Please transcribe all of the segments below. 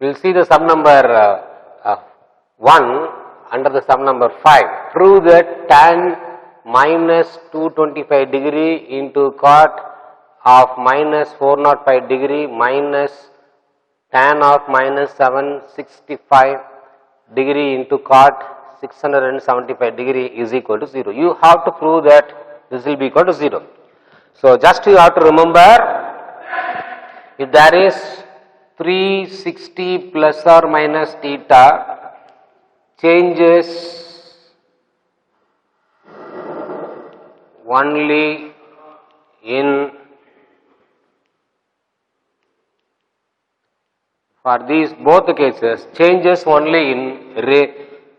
We will see the sum number 1 under the sum number 5. Prove that tan minus 225 degree into cot of minus 405 degree minus tan of minus 765 degree into cot 675 degree is equal to 0. You have to prove that this will be equal to 0. So, just you have to remember, if there is 360 plus or minus theta changes only in, for these both the cases, changes only in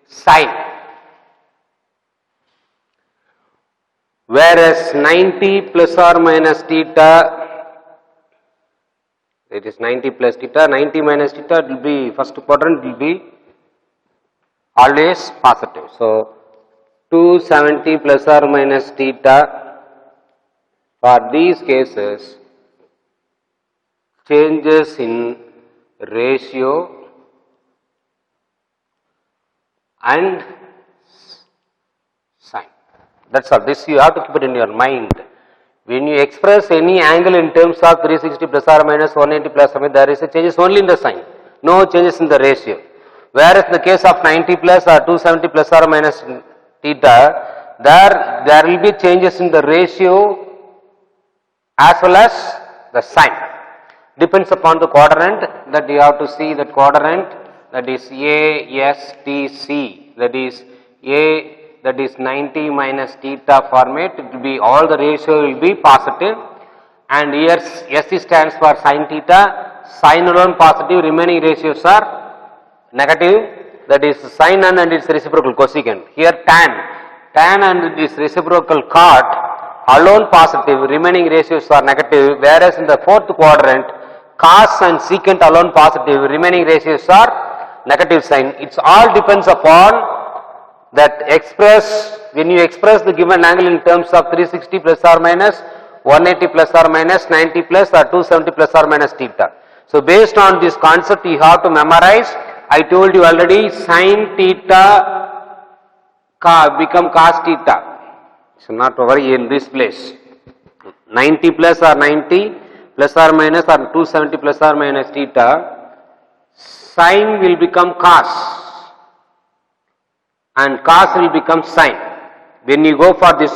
sign, whereas 90 plus or minus theta, it is 90 plus theta, 90 minus theta, it will be, first quadrant will be always positive. So, 270 plus or minus theta, for these cases, changes in ratio and sign. That's all. This you have to keep it in your mind. When you express any angle in terms of 360 plus or minus 180 plus or minus, there is a changes only in the sign, no changes in the ratio. Whereas in the case of 90 plus or 270 plus or minus theta, there will be changes in the ratio as well as the sign. Depends upon the quadrant that you have to see that quadrant, that is A, S, T, C, that is A, that is 90 minus theta format, it will be, all the ratio will be positive, and here S stands for sin theta, sin alone positive, remaining ratios are negative, that is sin and its reciprocal cosecant. Here tan and its reciprocal cot alone positive, remaining ratios are negative, whereas in the fourth quadrant, cos and secant alone positive, remaining ratios are negative sign. It all depends upon that when you express the given angle in terms of 360 plus or minus 180 plus or minus 90 plus or 270 plus or minus theta. So, based on this concept you have to memorize. I told you already, sin theta become cos theta. So, not worry in this place. 90 plus or 90 plus or minus or 270 plus or minus theta, sin will become cos and cos will become sin. When you go for this,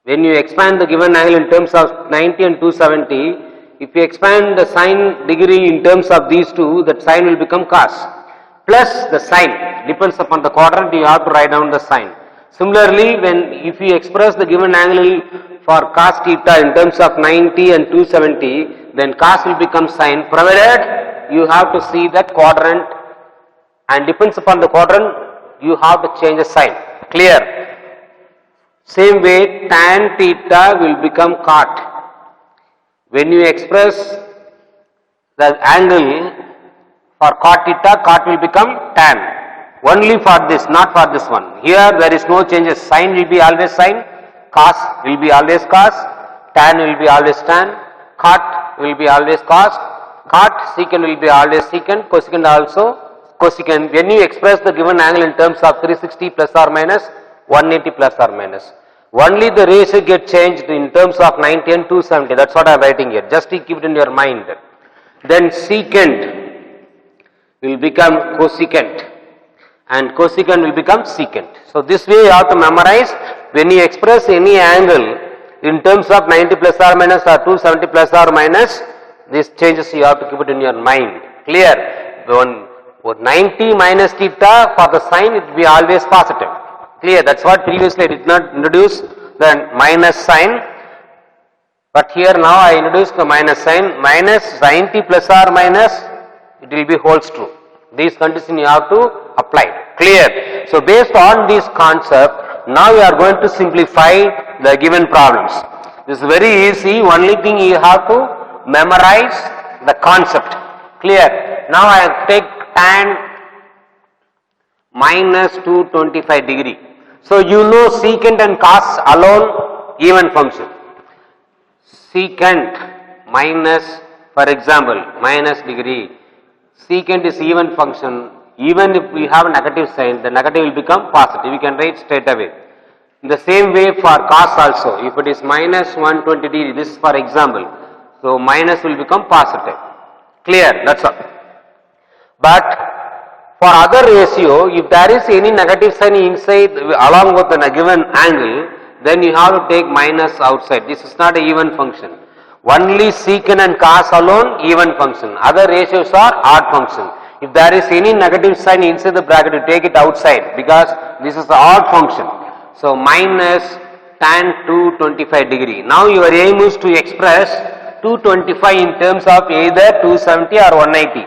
when you expand the given angle in terms of 90 and 270, if you expand the sin degree in terms of these two, that sin will become cos plus the sin, depends upon the quadrant, you have to write down the sin. Similarly, if you express the given angle for cos theta in terms of 90 and 270, then cos will become sin, provided you have to see that quadrant, and depends upon the quadrant, you have to change the sign. Clear? Same way, tan theta will become cot. When you express the angle for cot theta, cot will become tan. Only for this, not for this one. Here there is no changes. Sin will be always sin, cos will be always cos, tan will be always tan, cot will be always cos, cot, secant will be always secant, cosecant also cosecant. When you express the given angle in terms of 360 plus or minus 180 plus or minus, only the ratio get changed in terms of 90 and 270. That's what I am writing here. Just keep it in your mind. Then secant will become cosecant and cosecant will become secant. So, this way you have to memorize. When you express any angle in terms of 90 plus or minus or 270 plus or minus, these changes you have to keep it in your mind. Clear? When 90 minus theta, for the sign it will be always positive. Clear? That's what previously I did not introduce the minus sign, but here now I introduced the minus sign. Minus 90 plus or minus, it will be holds true. These conditions you have to apply. Clear? So, based on this concept, now you are going to simplify the given problems. This is very easy. Only thing you have to memorize the concept. Clear? Now I take tan minus 225 degree. So, you know secant and cos alone even function. Secant minus, for example, minus degree, secant is even function. Even if we have a negative sign, the negative will become positive. We can write straight away. In the same way for cos also, if it is minus 120 degree, this is for example. So minus will become positive. Clear? That's all. But for other ratio, if there is any negative sign inside along with the given angle, then you have to take minus outside. This is not an even function. Only secant and cos alone even function. Other ratios are odd function. If there is any negative sign inside the bracket, you take it outside because this is the odd function. So minus tan 225 degree. Now your aim is to express 225 in terms of either 270 or 180.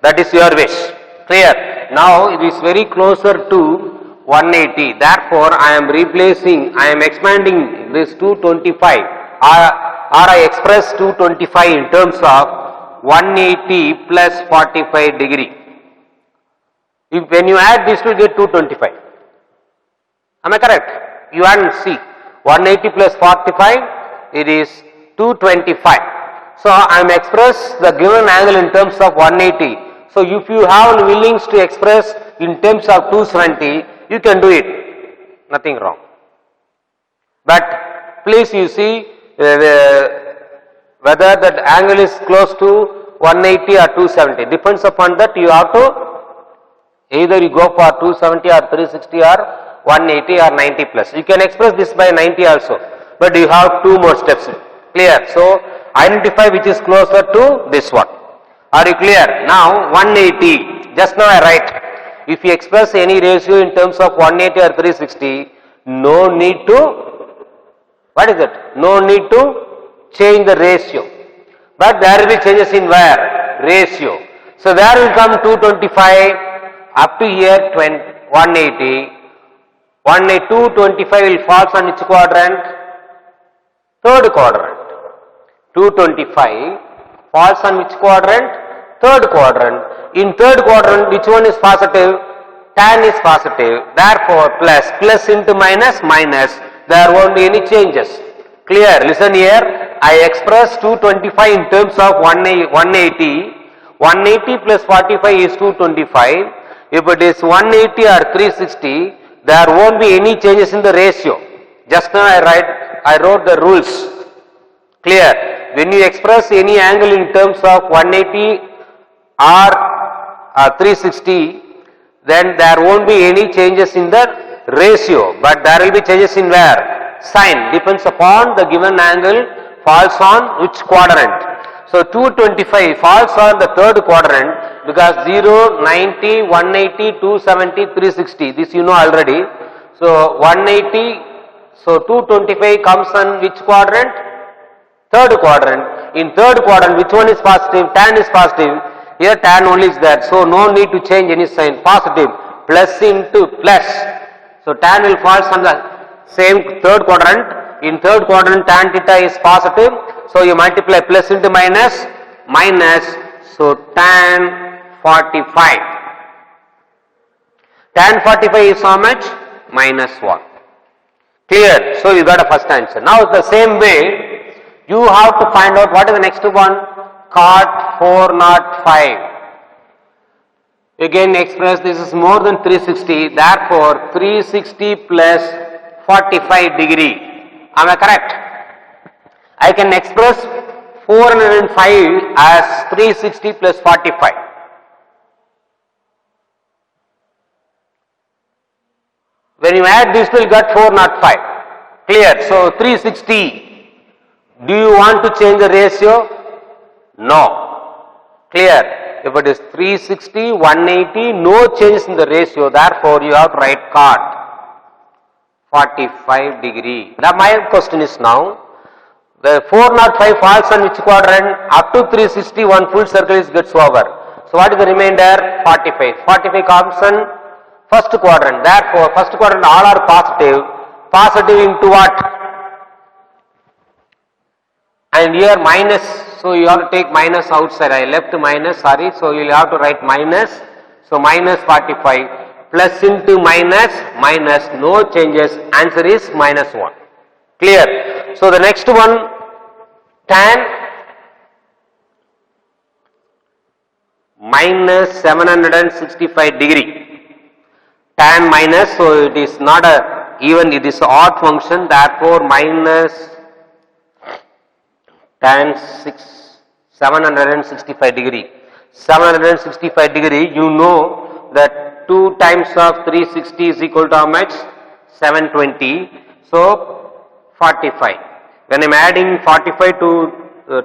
That is your wish. Clear? Now it is very closer to 180. Therefore, I am expanding this 225 or I express 225 in terms of 180 plus 45 degree. When you add this, you will get 225. Am I correct? You add and see. 180 plus 45, it is 225. So, I am express the given angle in terms of 180. So, if you have willings to express in terms of 270, you can do it. Nothing wrong. But please you see whether that angle is close to 180 or 270. Depends upon that you have to either you go for 270 or 360 or 180 or 90 plus. You can express this by 90 also. But you have two more steps. Clear? So, identify which is closer to this one. Are you clear? Now 180. Just now I write. If you express any ratio in terms of 180 or 360, no need to, what is it? No need to change the ratio. But there will be changes in where? Ratio. So there will come 225 up to here 180. 225 will fall on which quadrant? Third quadrant. 225 falls on which quadrant? Third quadrant. In third quadrant, which one is positive? Tan is positive. Therefore, plus into minus, there won't be any changes. Clear? Listen here. I express 225 in terms of 180. 180 plus 45 is 225. If it is 180 or 360, there won't be any changes in the ratio. Just now I wrote the rules. Clear? When you express any angle in terms of 180 or 360, then there won't be any changes in the ratio, but there will be changes in where? Sign. Depends upon the given angle falls on which quadrant. So 225 falls on the third quadrant because 0, 90, 180, 270, 360. This you know already. So 180, so 225 comes on which quadrant? Third quadrant. In third quadrant, which one is positive? Tan is positive. Here tan only is there. So no need to change any sign. Positive. Plus into plus. So tan will fall on the same third quadrant. In third quadrant, tan theta is positive. So you multiply plus into minus. So tan 45. Tan 45 is how much? -1. Clear? So you got a first answer. Now the same way, you have to find out what is the next one? Cot 405. Again express this is more than 360. Therefore, 360 plus 45 degree. Am I correct? I can express 405 as 360 plus 45. When you add this, you will get 405. Clear? So 360. Do you want to change the ratio? No. Clear? If it is 360, 180, no changes in the ratio. Therefore, you have to write cot 45 degree. Now, my question is now, the 405 falls on which quadrant? Up to 360, one full circle gets over. So, what is the remainder? 45. 45 comes on first quadrant. Therefore, first quadrant all are positive. Positive into what? And here minus, so you have to take minus outside. I left minus, sorry. So you will have to write minus. So minus 45 plus into minus, no changes. Answer is -1. Clear? So the next one, tan minus 765 degree. Tan minus, so it is not a even, it is an odd function, therefore minus tan 765 degree. 765 degree, you know that 2 times of 360 is equal to how much? 720. So 45. When I am adding 45 to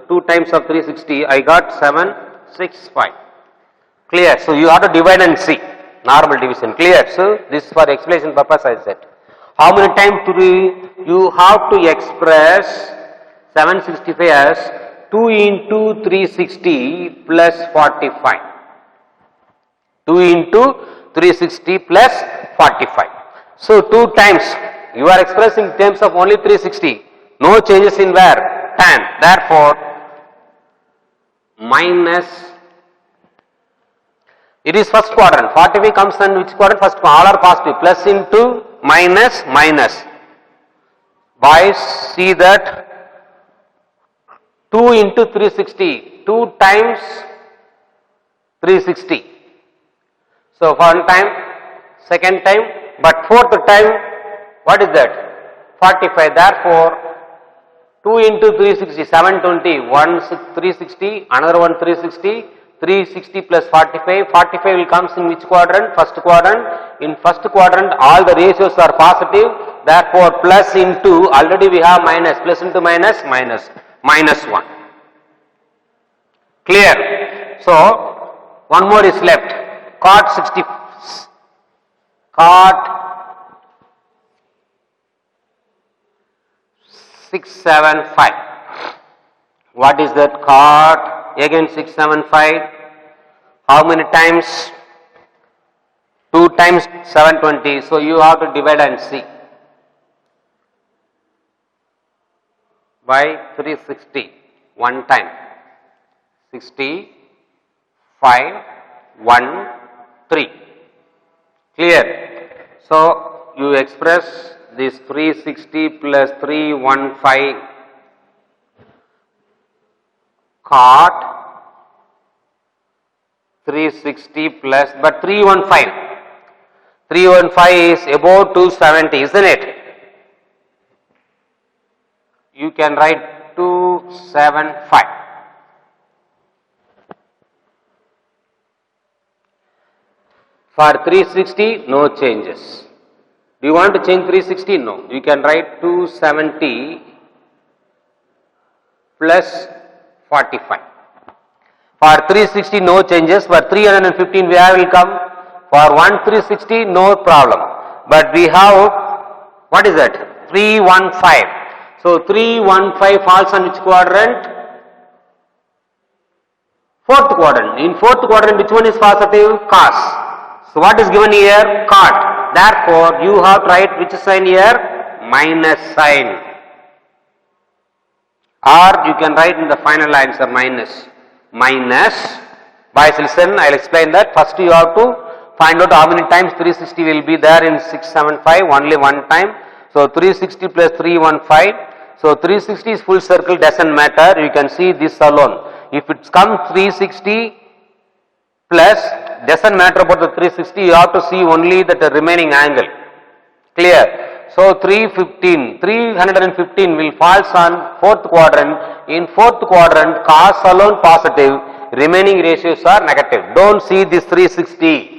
2 times of 360, I got 765. Clear? So you have to divide and see. Normal division. Clear? So this is for explanation purpose I said. How many times you have to express 765 as 2 into 360 plus 45. 2 into 360 plus 45. So 2 times you are expressing in terms of only 360. No changes in where? Tan. Therefore, minus, it is first quadrant. 45 comes in which quadrant? First quadrant. All are positive. Plus into minus minus. Boys, see that 2 into 360. 2 times 360. So one time, second time, but fourth time, what is that? 45. Therefore, 2 into 360, 720, 360, another one 360, 360 plus 45, 45 will comes in which quadrant? First quadrant. In first quadrant, all the ratios are positive, therefore plus into, already we have minus, plus into minus, minus, minus 1. Clear? So, one more is left, cot 60, cot 675. What is that? Cot, again 675. How many times? 2 times 720. So you have to divide and see. By 360. 1 time. 60, 5, 1, 3. Clear? So you express this 360 plus 315 cot 360 plus, but 315 is above 270, isn't it? You can write 275. For 360, no changes. Do you want to change 360? No. You can write 270 plus 45. For 360, no changes. For 315, where will come? For 360, no problem. But we have, what is that? 315. So 315 falls on which quadrant? Fourth quadrant. In fourth quadrant, which one is positive? Cos. So what is given here? Cot. Therefore, you have to write which sign here? Minus sign. Or you can write in the final answer minus. Minus. Boys, listen, I will explain that. First you have to find out how many times 360 will be there in 675. Only one time. So 360 plus 315. So 360 is full circle, doesn't matter. You can see this alone. If it comes 360 plus, doesn't matter about the 360, you have to see only that remaining angle. Clear? So 315 will falls on fourth quadrant. In fourth quadrant, cos alone positive, remaining ratios are negative. Don't see this 360.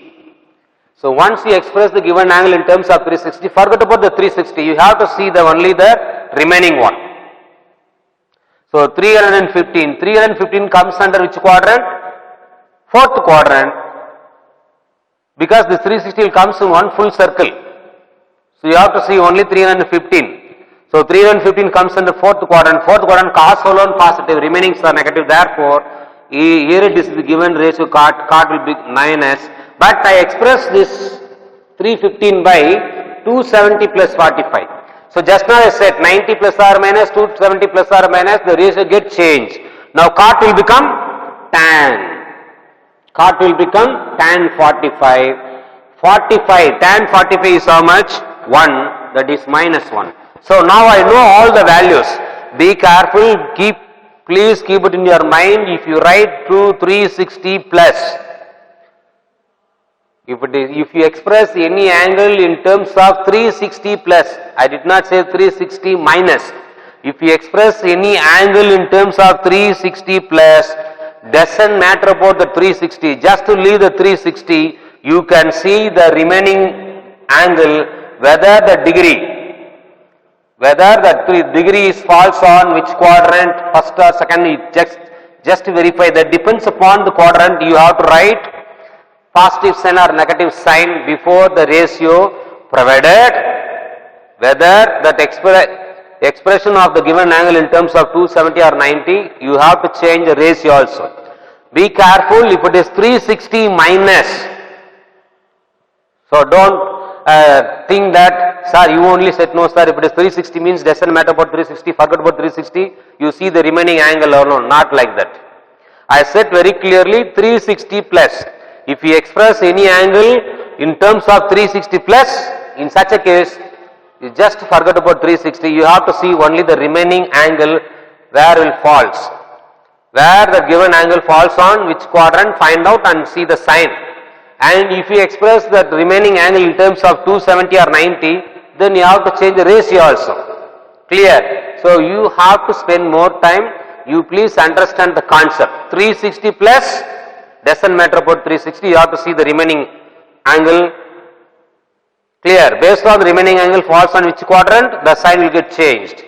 So once you express the given angle in terms of 360, forget about the 360. You have to see the only the remaining one. So 315 comes under which quadrant? Fourth quadrant. Because this 360 comes in one full circle. So you have to see only 315. So 315 comes in the fourth quadrant. Fourth quadrant, cos alone positive, remaining are negative. Therefore, here it is the given ratio, cot will be minus. But I express this 315 by 270 plus 45. So just now I said 90 plus or minus, 270 plus or minus, the ratio get changed. Now cot will become tan. Cot will become tan 45. 45, tan 45 is how much? 1, that is minus 1. So now I know all the values. Be careful, please keep it in your mind. If you write 360 plus If you express any angle in terms of 360 plus, I did not say 360 minus. If you express any angle in terms of 360 plus, doesn't matter about the 360, just to leave the 360, you can see the remaining angle, whether the degree is falls on which quadrant, first or second, just verify. That depends upon the quadrant. You have to write positive sign or negative sign before the ratio, provided whether that expression of the given angle in terms of 270 or 90, you have to change the ratio also. Be careful if it is 360 minus. So don't think that, sir, you only said no, sir, if it is 360 means doesn't matter about 360, forget about 360, you see the remaining angle or no, not like that. I said very clearly 360 plus. If you express any angle in terms of 360 plus, in such a case, you just forget about 360, you have to see only the remaining angle where it falls. Where the given angle falls on which quadrant, find out and see the sign. And if you express that remaining angle in terms of 270 or 90, then you have to change the ratio also. Clear? So you have to spend more time. You please understand the concept. 360 plus, doesn't matter about 360, you have to see the remaining angle. Clear? Based on the remaining angle falls on which quadrant, the sign will get changed.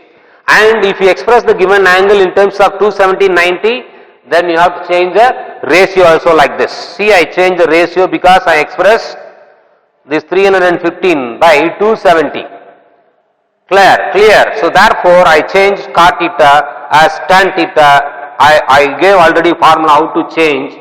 And if you express the given angle in terms of 270, 90, then you have to change the ratio also like this. See, I change the ratio because I express this 315 by 270. Clear. So therefore, I change cot theta as tan theta. I gave already formula how to change.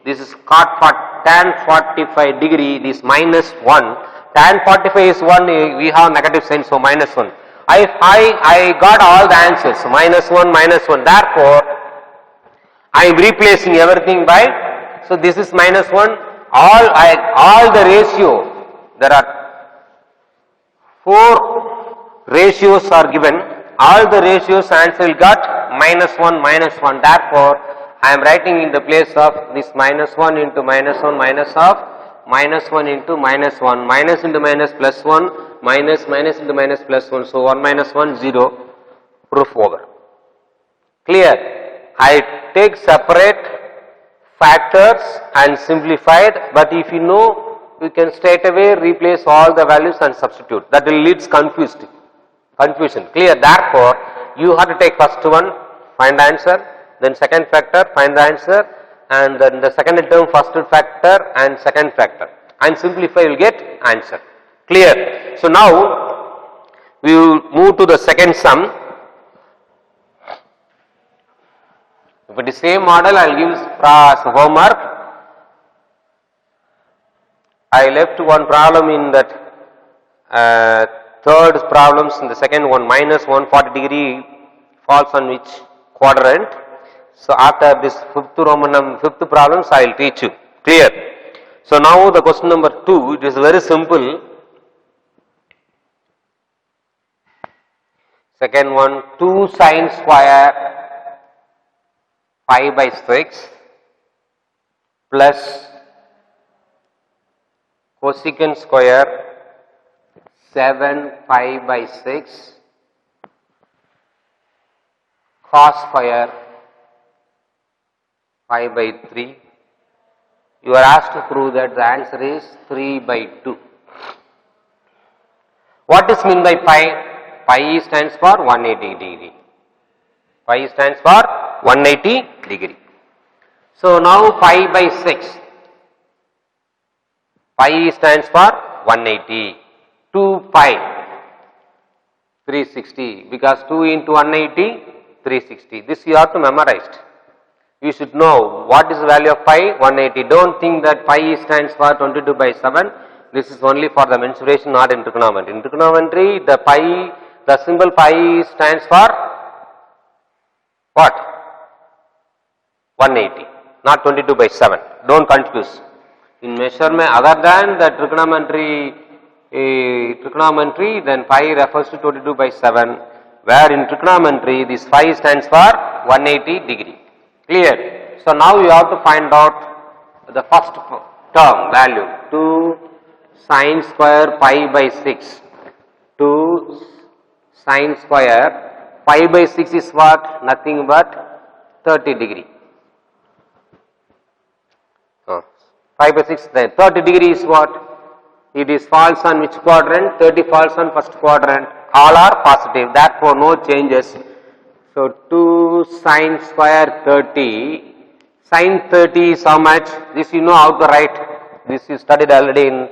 This is tan 45 degree, this minus 1. Tan 45 is 1, we have negative sign, so minus 1. I got all the answers, minus 1, minus 1. Therefore, I am replacing everything by, so this is minus 1. All the ratio, there are 4 ratios are given. All the ratios answer will got minus 1, minus 1. Therefore, I am writing in the place of this minus 1 into minus 1 minus of minus 1 into minus 1, minus into minus plus 1, minus into minus plus 1. So 1 minus 1, 0, proof over. Clear? I take separate factors and simplified, but if you know, you can straight away replace all the values and substitute. That will leads confusion. Clear? Therefore, you have to take first one, find the answer, then second factor, find the answer, and then the second term, first factor and second factor, and simplify, you will get answer. Clear? So now we will move to the second sum. If it is same model, I will give as homework. I left one problem in that third problems in the second one, minus 140 degree falls on which quadrant. So after this fifth problems, I will teach you. Clear? So now the question number 2, it is very simple. Second one, 2 sine square 5 by 6 plus cosecant square 7 pi by 6 cos square 5 by 3. You are asked to prove that the answer is 3 by 2. What is mean by pi? Pi stands for 180 degree. Pi stands for 180 degree. So now pi by 6. Pi stands for 180. 2 pi 360, because 2 into 180 360. This you have to memorize. You should know what is the value of pi, 180. Don't think that pi stands for 22 by 7. This is only for the mensuration, not in trigonometry. In trigonometry, the symbol pi stands for what? 180, not 22 by 7. Don't confuse. In measurement, other than the trigonometry, then pi refers to 22 by 7. Where in trigonometry, this phi stands for 180 degree. Clear? So now you have to find out the first term value 2 sine square pi by 6. 2 sine square pi by 6 is what? Nothing but 30 degree. 5 by 6, then 30 degree is what? It is falls on which quadrant? 30 falls on first quadrant. All are positive, therefore no changes. So 2 sine square 30, sine 30 is how much? This you know how to write. This you studied already in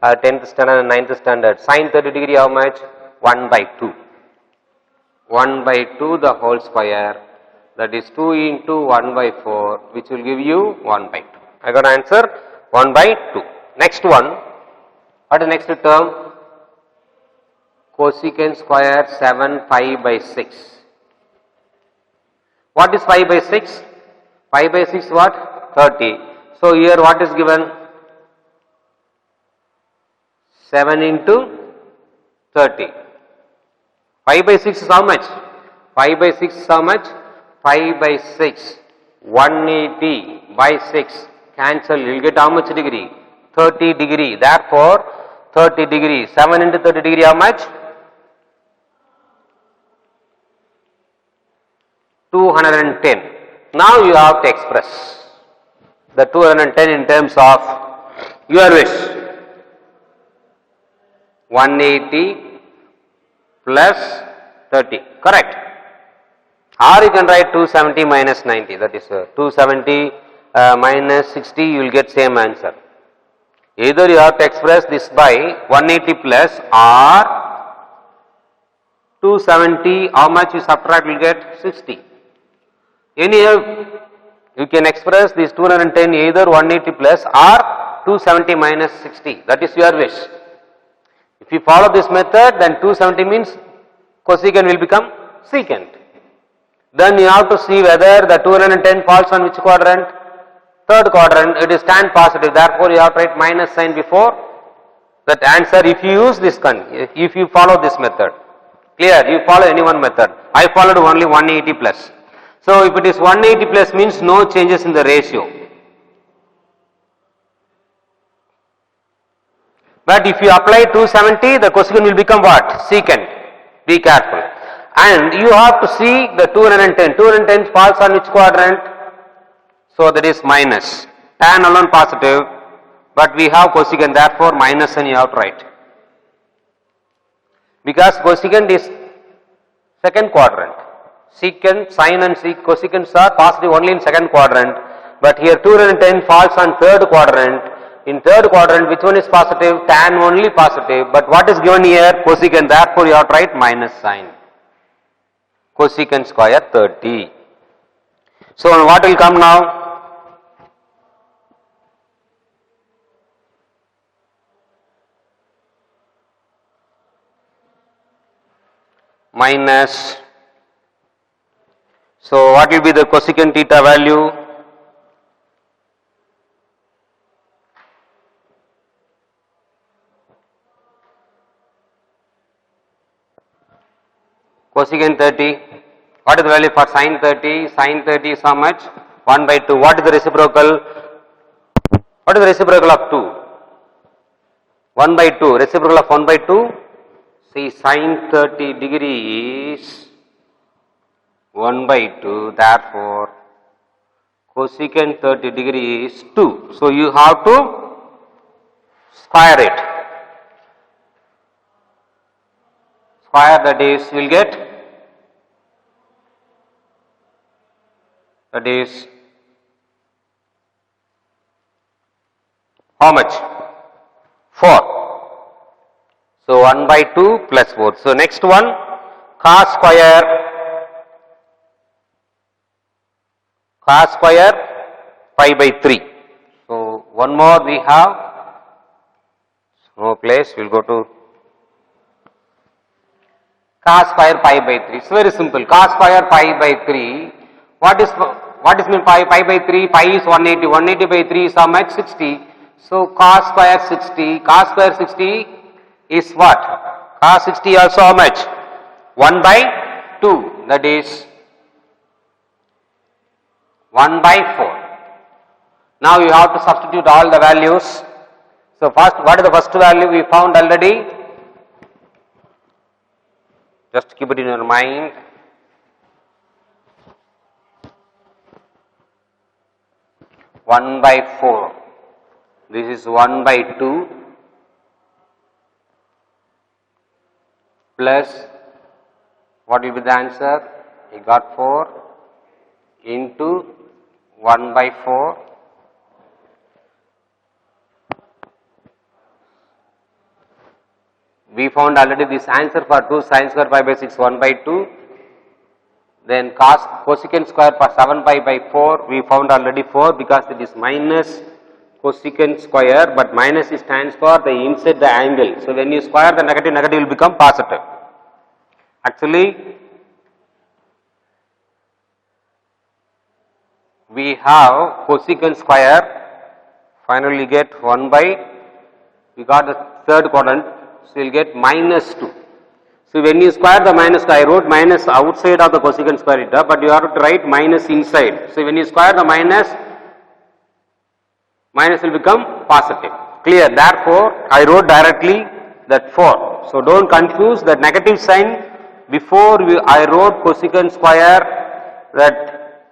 10th standard and 9th standard. Sine 30 degree how much? 1 by 2. 1 by 2 the whole square, that is 2 into 1 by 4, which will give you 1 by 2. I got answer 1 by 2. Next one. What is the next term? Cosecant square 7 pi by 6. What is 5 by 6? 5 by 6 what? 30. So here what is given? 7 into 30. 5 by 6 is how much? 5 by 6 is how much? 5 by 6. 180 by 6. Cancel. You will get how much degree? 30 degree. Therefore, 30 degree. 7 into 30 degree how much? 210. Now you have to express the 210 in terms of your wish. 180 plus 30. Correct. Or you can write 270 minus 90. That is 270 minus 60. You will get same answer. Either you have to express this by 180 plus or 270, how much you subtract, you will get 60. Anyhow, you can express this 210 either 180 plus or 270 minus 60. That is your wish. If you follow this method, then 270 means cosecant will become secant. Then you have to see whether the 210 falls on which quadrant? Third quadrant. It is tan positive, therefore you have to write minus sign before that answer if you use this if you follow this method. Clear? You follow any one method. I followed only 180 plus. So if it is 180 plus means no changes in the ratio. But if you apply 270, the cosecant will become what? Secant. Be careful. And you have to see the 210. 210 falls on which quadrant? So that is minus. Tan alone positive, but we have cosecant, therefore minus and you have to write. Because cosecant is second quadrant. Secant, sine and cosecants are positive only in second quadrant, but here 210 falls on third quadrant. In third quadrant, which one is positive? Tan only positive, but what is given here? Cosecant, therefore you have to write minus sign. Cosecant square 30. So what will come now? Minus. So what will be the cosecant theta value? Cosecant 30. What is the value for sin 30? Sin 30 is how much? 1 by 2. What is the reciprocal? What is the reciprocal of 2? 1 by 2. Reciprocal of 1 by 2? See, sin 30 degree is 1 by 2. Therefore, cosecant 30 degree is 2. So, you have to square it. Square, that is, you will get, that is how much? 4. So 1 by 2 plus 4. So next one, cos square 5 by 3. So one more we have, no place, we will go to cos square pi by 3. It's very simple. Cos square pi by 3. What is mean pi by 3? Pi is 180. 180 by 3 is how much? 60. So cos square 60. Cos square 60 is what? Cos 60 also how much? 1 by 2. That is 1 by 4. Now you have to substitute all the values. So first, what is the first value we found already? Just keep it in your mind. One by 4. This is 1 by 2 plus, what will be the answer? We got 4 into 1 by 4 we found already this answer for 2 sin square pi by 6 1 by 2, then cosecant square for 7 pi by 4 we found already 4 because it is minus cosecant square, but minus stands for the inside the angle. So when you square the negative, negative will become positive. Actually, we have cosecant square, finally get 1 by, we got the third quadrant, so we will get minus 2. So when you square the minus 2, I wrote minus outside of the cosecant square it up, but you have to write minus inside. So when you square the minus, minus will become positive. Clear? Therefore, I wrote directly that 4. So don't confuse that negative sign. Before I wrote cosecant square that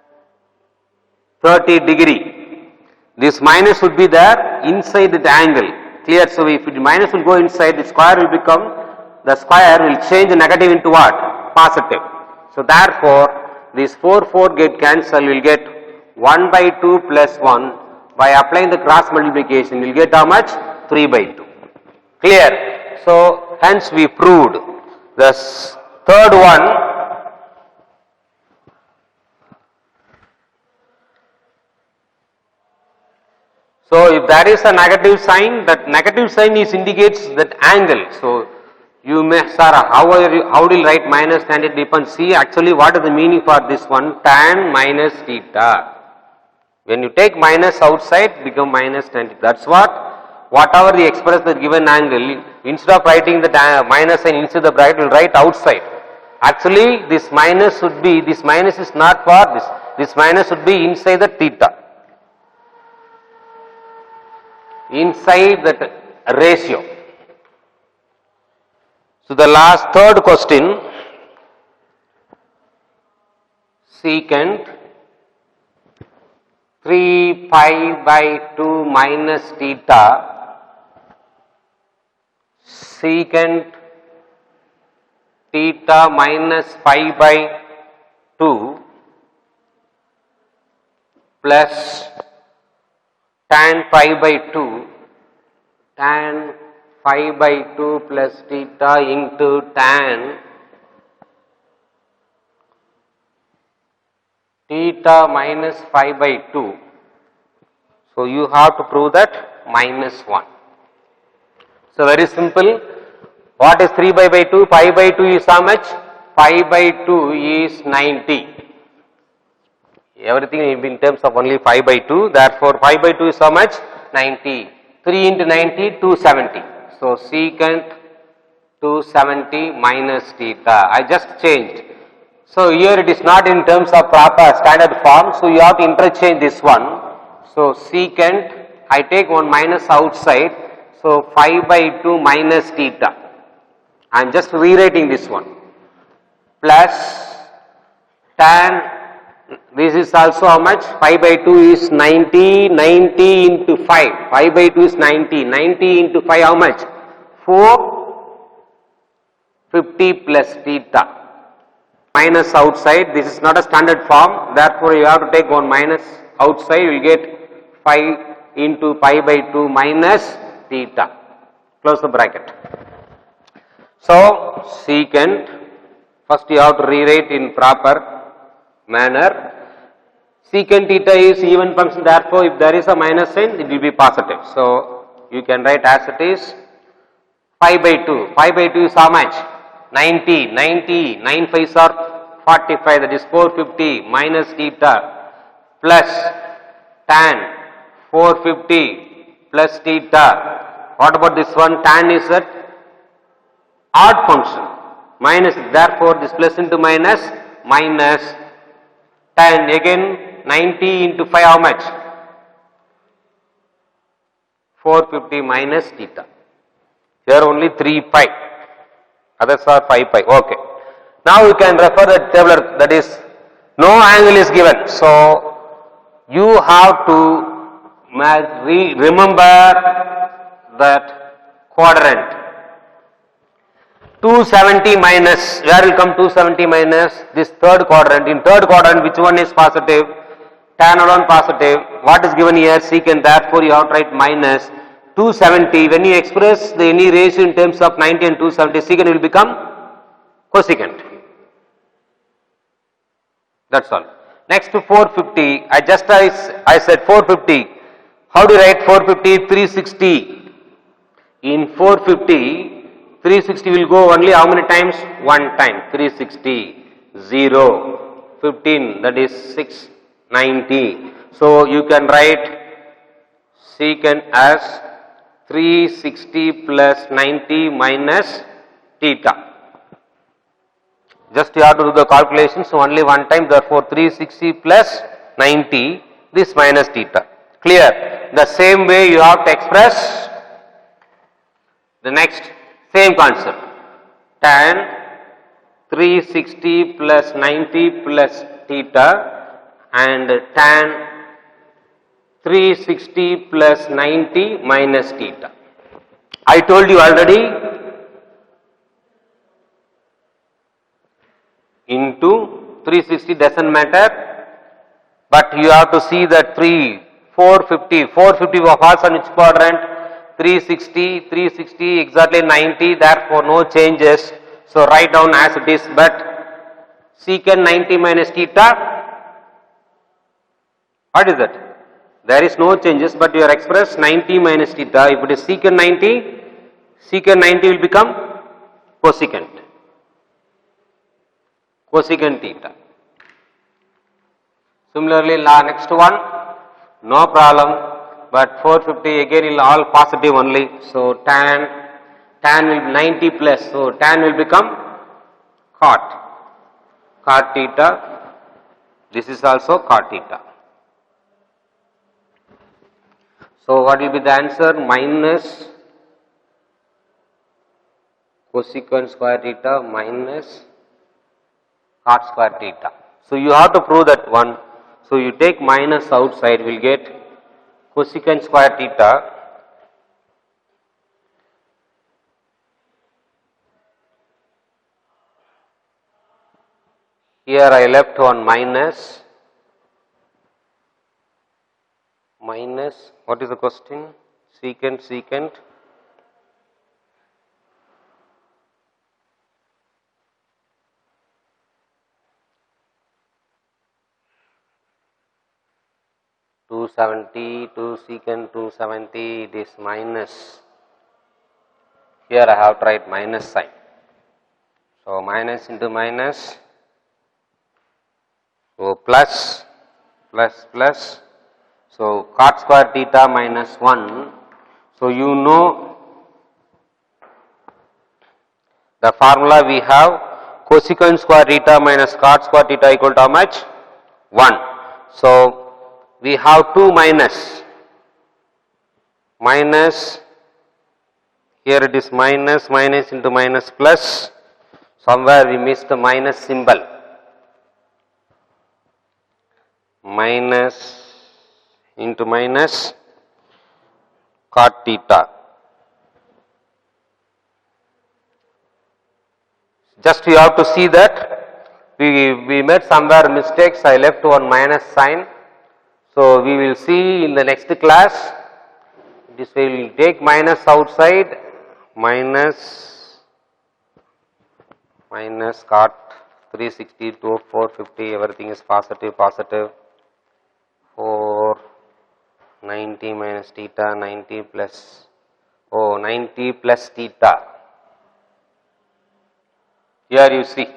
30 degree. This minus would be there inside the angle. Clear? So if the minus will go inside, the square will become, the square will change the negative into what? Positive. So therefore, this 4 get cancelled, we will get 1 by 2 plus 1. By applying the cross multiplication, we will get how much? 3 by 2. Clear? So hence we proved the third one. So if there is a negative sign, that negative sign indicates that angle. So you may, sir, how do you write minus tan? It depends. See, actually what is the meaning for this one? Tan minus theta. When you take minus outside, become minus tan theta. That's what, whatever the express the given angle, instead of writing the minus sign inside the bracket, we will write outside. Actually, this minus should be, this minus is not for this. This minus should be inside the theta. Inside that ratio. So the last third question, secant 3 pi by 2 minus theta, secant theta minus pi by 2 plus tan pi by 2, tan phi by 2 plus theta into tan theta minus phi by 2. So you have to prove that minus 1. So very simple. What is 3 pi by 2? Pi by 2 is how much? Pi by 2 is 90. Everything in terms of only pi by 2. Therefore, pi by 2 is how much? 90. 3 into 90, 270. So secant 270 minus theta. I just changed. So here it is not in terms of proper standard form. So you have to interchange this one. So secant, I take one minus outside. So 5 by 2 minus theta. I am just rewriting this one. Plus tan, this is also how much? Pi by 2 is 90, 90 into 5. Pi by 2 is 90, 90 into 5 how much? 450 plus theta. Minus outside, this is not a standard form, therefore you have to take one minus outside, you will get 5 into pi by 2 minus theta. Close the bracket. So, secant, first you have to rewrite in proper manner. Secant theta is even function, therefore if there is a minus sign, it will be positive. So, you can write as it is 5 by 2. 5 by 2 is how much? 90, 90, 9 5s are 45, that is 450 minus theta plus tan 450 plus theta. What about this one? Tan is that odd function, minus, therefore this plus into minus, minus tan, again 90 into 5 how much? 450 minus theta. Here only 3 pi, others are 5 pi. Okay. Now you can refer the table, that is no angle is given. So you have to remember that quadrant. 270 minus, where will come 270 minus? This third quadrant. In third quadrant, which one is positive? Tan alone positive. What is given here? Secant. Therefore, you have to write minus 270. When you express the any ratio in terms of 90 and 270, secant will become cosecant. That's all. Next to 450, I said 450. How do you write 450? 360. In 450, 360 will go only how many times? One time. 360, 0, 15, that is 690. So you can write secant as 360 plus 90 minus theta. Just you have to do the calculations, so only one time, therefore 360 plus 90, this minus theta. Clear? The same way you have to express the next same concept. Tan 360 plus 90 plus theta and tan 360 plus 90 minus theta. I told you already, into 360 doesn't matter, but you have to see that 450 falls on which quadrant? 360 exactly 90, therefore no changes. So write down as it is, but secant 90 minus theta, what is that? There is no changes, but you are expressed 90 minus theta. If it is secant 90 will become cosecant. Cosecant theta. Similarly, next one, no problem, but 450 again is all positive only. So tan will be 90 plus, so tan will become cot theta. This is also cot theta. So what will be the answer? Minus cosecant square theta minus cot square theta. So you have to prove that one. So you take minus outside, we will get cosecant square theta here I left one minus, what is the question? Secant. Two secant 270, it is minus. Here I have to write minus sign. So minus into minus. So plus. So cot square theta minus 1. So you know the formula we have, cosecant square theta minus cot square theta equal to how much? 1. So we have 2 minus, here it is minus into minus plus, somewhere we missed the minus symbol, minus into minus cot theta. Just you have to see that we made somewhere mistakes, I left one minus sign. So we will see in the next class, this will take minus outside, minus cot 360 to 450, everything is positive, 490 minus theta, 90 plus, 90 plus theta. Here you see,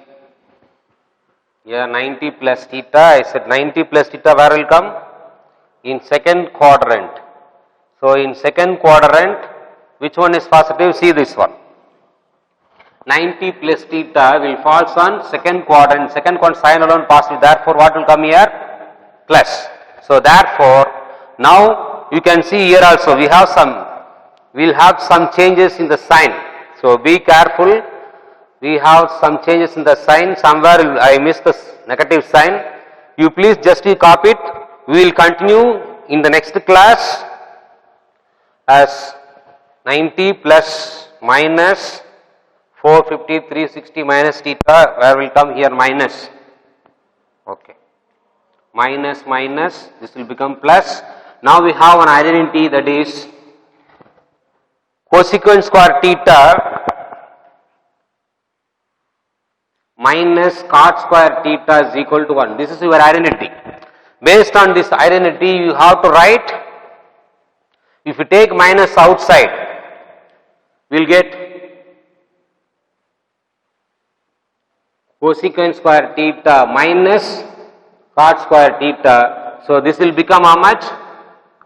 here 90 plus theta, I said 90 plus theta where will come? In second quadrant. So in second quadrant, which one is positive? See this one. 90 plus theta will falls on second quadrant. Second quadrant sign alone positive. Therefore, what will come here? Plus. So therefore, now you can see here also we have some we'll have some changes in the sign. So be careful. We have some changes in the sign. Somewhere I missed the negative sign. You please just copy it. We will continue in the next class as 90 plus minus 450, 360 minus theta, where will come here minus. Okay. Minus, minus, this will become plus. Now we have an identity, that is cosecant square theta minus cot square theta is equal to 1. This is your identity. Based on this identity, you have to write, if you take minus outside, we will get cosecant square theta minus cot square theta. So this will become how much?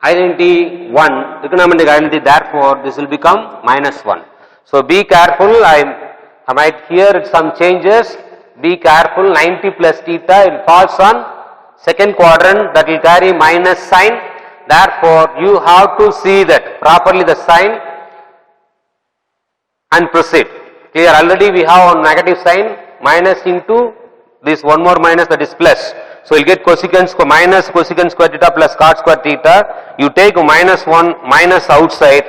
Identity 1, trigonometric identity, therefore this will become minus 1. So be careful, I might hear some changes. Be careful, 90 plus theta, it falls on second quadrant, that will carry minus sign. Therefore you have to see that properly the sign and proceed. Clear? Already we have a negative sign, minus into this one more minus, that is plus. So you will get cosecant square minus cosecant square theta plus cot square theta. You take minus 1 minus outside,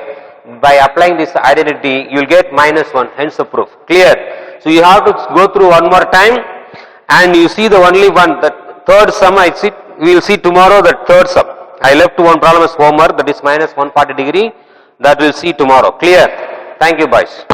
by applying this identity you will get minus 1, hence the proof. Clear? So you have to go through one more time, and you see the only one, the third sum we will see tomorrow, the third sum. I left one problem as homework, that is minus 140 degree, that we will see tomorrow. Clear? Thank you boys.